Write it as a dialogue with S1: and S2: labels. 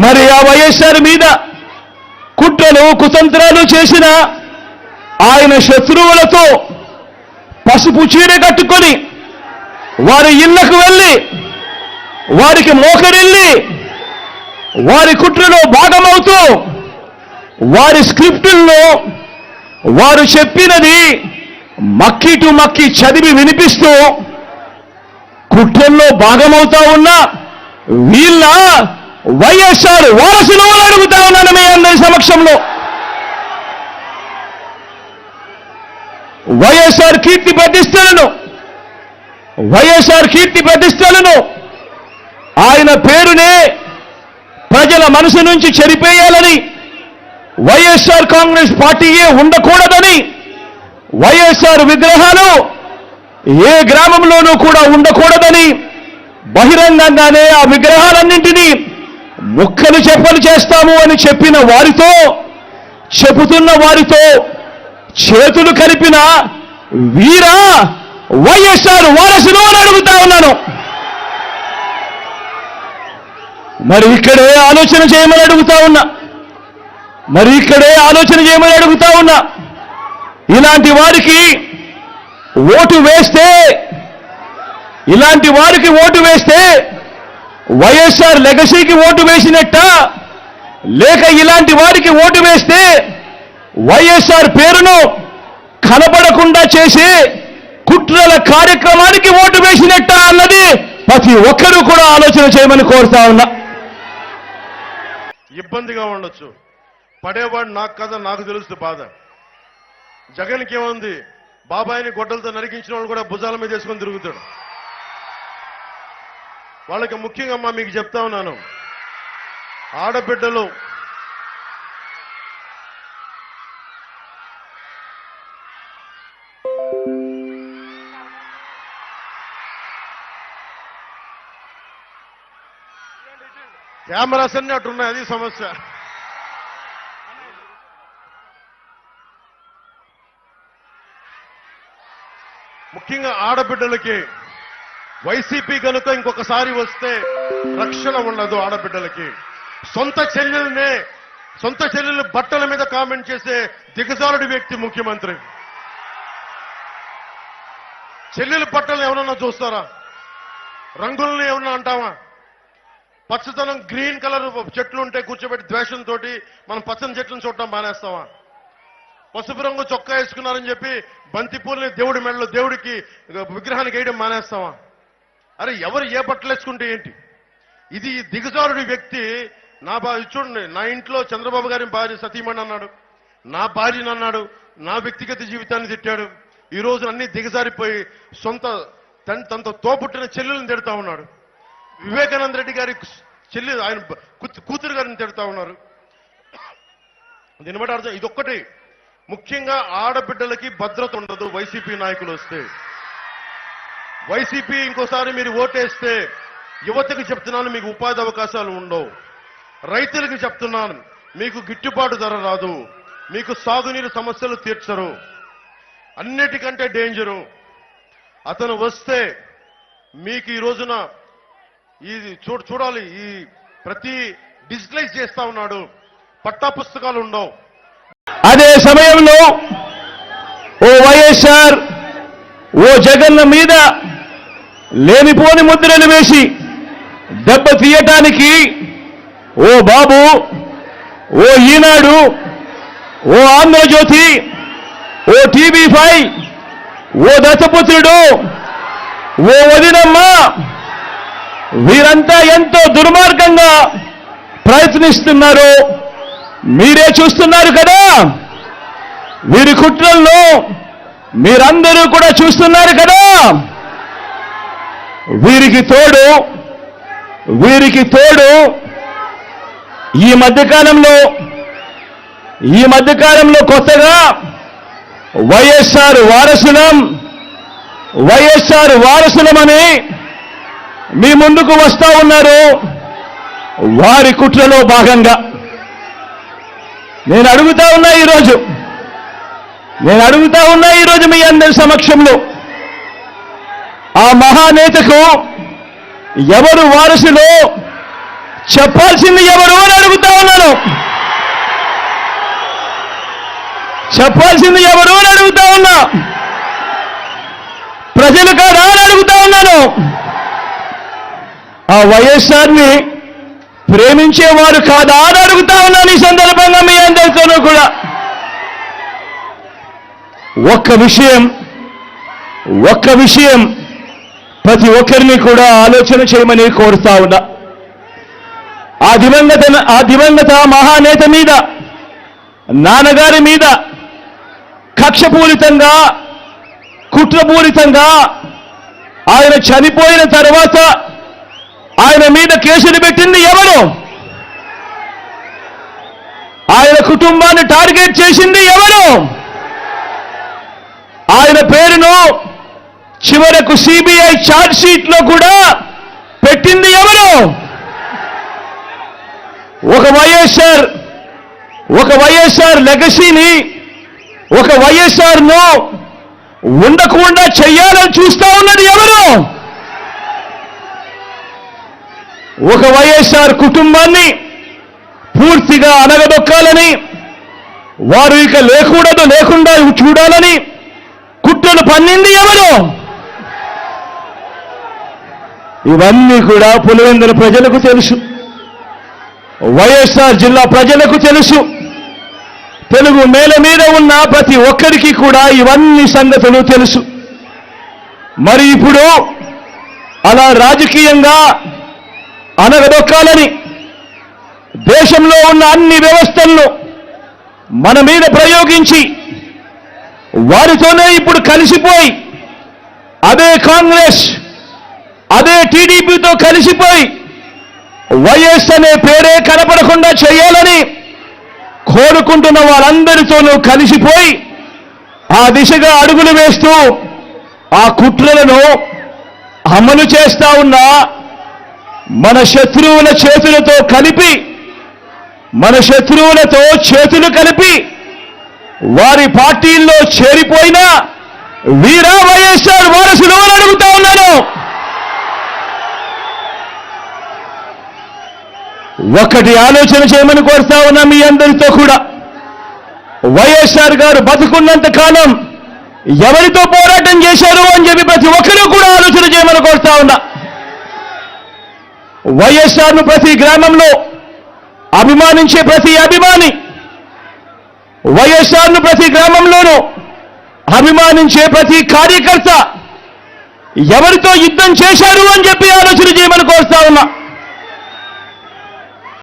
S1: మరి ఆ వైఎస్ఆర్ మీద కుట్రలు కుతంత్రాలు చేసిన ఆయన శత్రువులతో పసుపు చీర కట్టుకొని వారి ఇళ్లకు వెళ్ళి వారికి మోకరిల్లి వారి కుట్రలో భాగమవుతూ వారి స్క్రిప్టుల్లో వారు చెప్పినది మక్కి టు మక్కి చదివి వినిపిస్తూ కుట్రల్లో భాగమవుతా ఉన్న వీళ్ళ వైఎస్ఆర్ వారసులు అడుగుతా ఉన్నాను మీ అందరి సమక్షంలో. వైఎస్ఆర్ కీర్తి ప్రతిష్టలను ఆయన పేరునే ప్రజల మనసు నుంచి చెరిపేయాలని, వైఎస్ఆర్ కాంగ్రెస్ పార్టీయే ఉండకూడదని, వైఎస్ఆర్ విగ్రహాలు ఏ గ్రామంలోనూ కూడా ఉండకూడదని బహిరంగంగానే ఆ విగ్రహాలన్నింటినీ ముక్కలు చెప్పలు చేస్తాము అని చెప్పిన వారితో, చెబుతున్న వారితో చేతులు కలిపిన వీరా వైఎస్ఆర్ వారసులు అని అడుగుతా ఉన్నాను. మరి ఇక్కడే ఆలోచన చేయమని అడుగుతా ఉన్నా. ఇలాంటి వారికి ఓటు వేస్తే వైఎస్ఆర్ లెగసీకి ఓటు వేసినట్ట, లేక ఇలాంటి వారికి ఓటు వేస్తే వైఎస్ఆర్ పేరును కనబడకుండా చేసే కుట్రల కార్యక్రమానికి ఓటు వేసినట్ట అన్నది ప్రతి ఒక్కరూ కూడా ఆలోచన చేయమని కోరుతా ఉన్నా.
S2: ఇబ్బందిగా ఉండొచ్చు, పడేవాడు నాకు కదా, నాకు తెలుస్తుంది బాధ. జగన్కి ఏముంది, బాబాయిని గొడ్డలతో నరికించిన వాళ్ళు కూడా భుజాల మీద వేసుకొని తిరుగుతాడు. వాళ్ళకి ముఖ్యంగా మీకు చెప్తా ఉన్నాను, ఆడబిడ్డలు కెమెరాస్ అన్ని అట్టున్నాయి, అది సమస్య. ముఖ్యంగా ఆడబిడ్డలకి వైసీపీ కనుక ఇంకొకసారి వస్తే రక్షణ ఉండదు. ఆడబిడ్డలకి సొంత చెల్లెలు బట్టల మీద కామెంట్ చేసే దిగజారుడి వ్యక్తి ముఖ్యమంత్రి. చెల్లెల బట్టలు ఎవరన్నా చూస్తారా? రంగుల్ని ఏమన్నా అంటావా? పచ్చదనం గ్రీన్ కలర్ చెట్లు ఉంటే కూర్చోబెట్టి ద్వేషంతో మనం పచ్చని చెట్లను చూడటం మానేస్తావా? పసుపు రంగు చొక్కా వేసుకున్నారని చెప్పి బంతిపూలని దేవుడి మెడలో దేవుడికి విగ్రహానికి వేయడం మానేస్తావా? అరే ఎవరు ఏ బట్టలు వేసుకుంటే ఏంటి? ఇది దిగజారుడి వ్యక్తి. చూడండి, నా ఇంట్లో చంద్రబాబు గారి భార్య సతీమణి అన్నాడు, నా భార్యను అన్నాడు, నా వ్యక్తిగత జీవితాన్ని తిట్టాడు. ఈ రోజు అన్ని దిగజారిపోయి తనతో తోపుట్టిన చెల్లెలను తిడతా ఉన్నాడు. వివేకానంద రెడ్డి గారి ఆయన కూతురు గారిని తిడతా ఉన్నారు. దీన్ని బట్టి అర్థం ఇదొక్కటి. ముఖ్యంగా ఆడబిడ్డలకి భద్రత ఉండదు వైసీపీ నాయకులు వస్తే. వైసీపీ ఇంకోసారి మీరు ఓటేస్తే యువతకి చెప్తున్నాను, మీకు ఉపాధి అవకాశాలు ఉండవు. రైతులకి చెప్తున్నాను, మీకు గిట్టుబాటు ధర రాదు, మీకు సాగునీరు సమస్యలు తీర్చరు. అన్నిటికంటే డేంజరు అతను వస్తే మీకు ఈ రోజున ఇది చూడాలి, ఈ ప్రతి డిజిటలైజ్ చేస్తా ఉన్నాడు, పట్టా పుస్తకాలు ఉండవు.
S1: అదే సమయంలో ఓ వైఎస్ఆర్ ఓ జగన్ మీద లేనిపోని ముద్రలు వేసి దెబ్బ తీయటానికి ఓ బాబు, ఓ ఈనాడు, ఓ ఆంధ్రజ్యోతి, ఓ TV5, ఓ దత్తపుత్రుడు, ఓ వదినమ్మ, వీరంతా ఎంతో దుర్మార్గంగా ప్రయత్నిస్తున్నారు. మీరే చూస్తున్నారు కదా, వీరి కుట్రల్లో మీరందరూ కూడా చూస్తున్నారు కదా. వీరికి తోడు ఈ మధ్యకాలంలో కొత్తగా వైఎస్ఆర్ వారసులమని మీ ముందుకు వస్తా ఉన్నారు. వారి కుట్రలో భాగంగా నేను అడుగుతా ఉన్నా ఈరోజు మీ అందరి సమక్షంలో, ఆ మహానేతకు ఎవరు వారసులో చెప్పాల్సింది ఎవరు అని అడుగుతా ఉన్నాను. చెప్పాల్సింది ఎవరు అని అడుగుతా ఉన్నా. ప్రజలు కాదా అని అడుగుతా ఉన్నాను. ఆ వైఎస్ఆర్ని ప్రేమించేవారు కాదా అని అడుగుతా ఉన్నాను. ఈ సందర్భంగా మీ అందరితోనూ కూడా ఒక్క విషయం ప్రతి ఒక్కరిని కూడా ఆలోచన చేయమని కోరుతా ఉన్నా. ఆ దివంగత మహానేత మీద, నాన్నగారి మీద కక్షపూరితంగా, కుట్రపూరితంగా ఆయన చనిపోయిన తర్వాత ఆయన మీద కేసులు పెట్టింది ఎవరు? ఆయన కుటుంబాన్ని టార్గెట్ చేసింది ఎవరు? ఆయన పేరును చివరకు సిబిఐ ఛార్జ్ షీట్ లో కూడా పెట్టింది ఎవరు? ఒక వైఎస్ఆర్ లెగసీని, ఒక వైఎస్ఆర్ ను ఉండకుండా చెయ్యాలని చూస్తా ఉన్నది ఎవరు? ఒక వైఎస్ఆర్ కుటుంబాన్ని పూర్తిగా అనగదొక్కాలని, వారు ఇక లేకుండా చూడాలని కుట్రలు పన్నింది ఎవరు? ఇవన్నీ కూడా పులివెందుల ప్రజలకు తెలుసు, వైఎస్ఆర్ జిల్లా ప్రజలకు తెలుసు. తెలుగు నేల మీద ఉన్న ప్రతి ఒక్కరికి కూడా ఇవన్నీ సంగతులు తెలుసు. మరి ఇప్పుడు అలా రాజకీయంగా అనగదొక్కాలని దేశంలో ఉన్న అన్ని వ్యవస్థలను మన మీద ప్రయోగించి వారితోనే ఇప్పుడు కలిసిపోయి, అదే కాంగ్రెస్, అదే టీడీపీతో కలిసిపోయి వైఎస్ అనే పేరే కనపడకుండా చేయాలని కోరుకుంటున్న వారందరితోనూ కలిసిపోయి ఆ దిశగా అడుగులు వేస్తూ ఆ కుట్రలను అమలు చేస్తా ఉన్న మన శత్రువుల చేతులతో కలిపి, మన శత్రువులతో చేతులు కలిపి వారి పార్టీల్లో చేరిపోయిన వీరా వైఎస్ఆర్ వారసులు అని అడుగుతా ఉన్నాను. ఒకటి ఆలోచన చేయమని కోరుతా ఉన్నా మీ అందరితో కూడా. వైఎస్ఆర్ గారు బతుకున్నంత కాలం ఎవరితో పోరాటం చేశారు అని చెప్పి ప్రతి ఒక్కరూ కూడా ఆలోచన చేయమని కోరుతా ఉన్నా. వైఎస్ఆర్ను ప్రతి గ్రామంలో అభిమానించే ప్రతి అభిమాని, వైఎస్ఆర్ను ప్రతి గ్రామంలోనూ అభిమానించే ప్రతి కార్యకర్త ఎవరితో యుద్ధం చేశారు అని చెప్పి ఆలోచన చేయమని కోరుతా ఉన్నా.